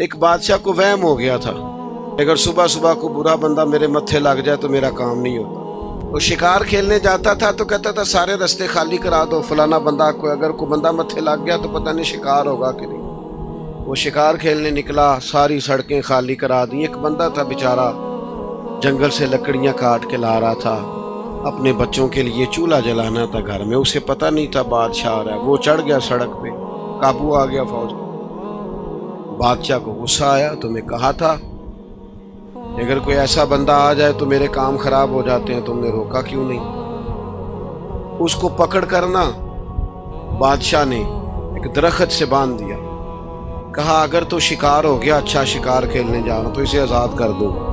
ایک بادشاہ کو وہم ہو گیا تھا اگر صبح صبح کو برا بندہ میرے متھے لگ جائے تو میرا کام نہیں ہوتا۔ وہ شکار کھیلنے جاتا تھا تو کہتا تھا سارے رستے خالی کرا دو، فلانا بندہ کو اگر کوئی بندہ متھے لگ گیا تو پتہ نہیں شکار ہوگا کہ نہیں۔ وہ شکار کھیلنے نکلا، ساری سڑکیں خالی کرا دیں۔ ایک بندہ تھا بیچارہ جنگل سے لکڑیاں کاٹ کے لا رہا تھا، اپنے بچوں کے لیے چولہا جلانا تھا گھر میں، اسے پتہ نہیں تھا بادشاہ آ رہا ہے۔ وہ چڑھ گیا سڑک پہ، قابو آ گیا فوج کا۔ بادشاہ کو غصہ آیا، تمہیں کہا تھا اگر کوئی ایسا بندہ آ جائے تو میرے کام خراب ہو جاتے ہیں، تم نے روکا کیوں نہیں؟ اس کو پکڑ کرنا بادشاہ نے ایک درخت سے باندھ دیا، کہا اگر تو شکار ہو گیا، اچھا شکار کھیلنے جا رہا تو اسے آزاد کر دوں گا،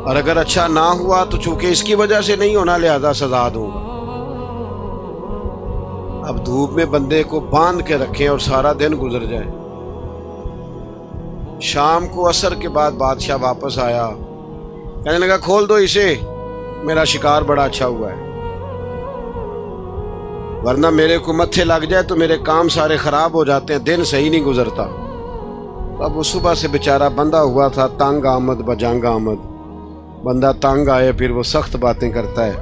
اور اگر اچھا نہ ہوا تو چونکہ اس کی وجہ سے نہیں ہونا لہذا سزا دوں گا۔ اب دھوپ میں بندے کو باندھ کے رکھیں اور سارا دن گزر جائے۔ شام کو عصر کے بعد بادشاہ واپس آیا، کہنے لگا کھول دو اسے، میرا شکار بڑا اچھا ہوا ہے، ورنہ میرے کو متھے لگ جائے تو میرے کام سارے خراب ہو جاتے ہیں، دن صحیح نہیں گزرتا۔ اب وہ صبح سے بیچارہ بندہ ہوا تھا، تنگ آمد بجنگ آمد، بندہ تنگ آئے پھر وہ سخت باتیں کرتا ہے۔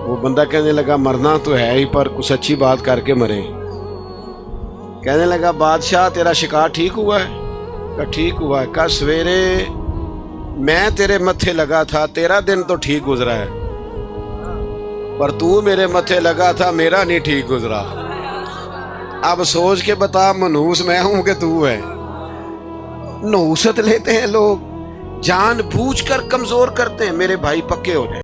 وہ بندہ کہنے لگا مرنا تو ہے ہی پر کچھ اچھی بات کر کے مرے۔ کہنے لگا بادشاہ تیرا شکار ٹھیک ہوا ہے؟ کہا ٹھیک ہوا ہے۔ کہا سویرے میں تیرے متھے لگا تھا، تیرا دن تو ٹھیک گزرا ہے، پر تو میرے متھے لگا تھا، میرا نہیں ٹھیک گزرا۔ اب سوچ کے بتا منحوس میں ہوں کہ تو ہے؟ نحوست لیتے ہیں لوگ، جان بوجھ کر کمزور کرتے ہیں۔ میرے بھائی پکے ہو جائیں۔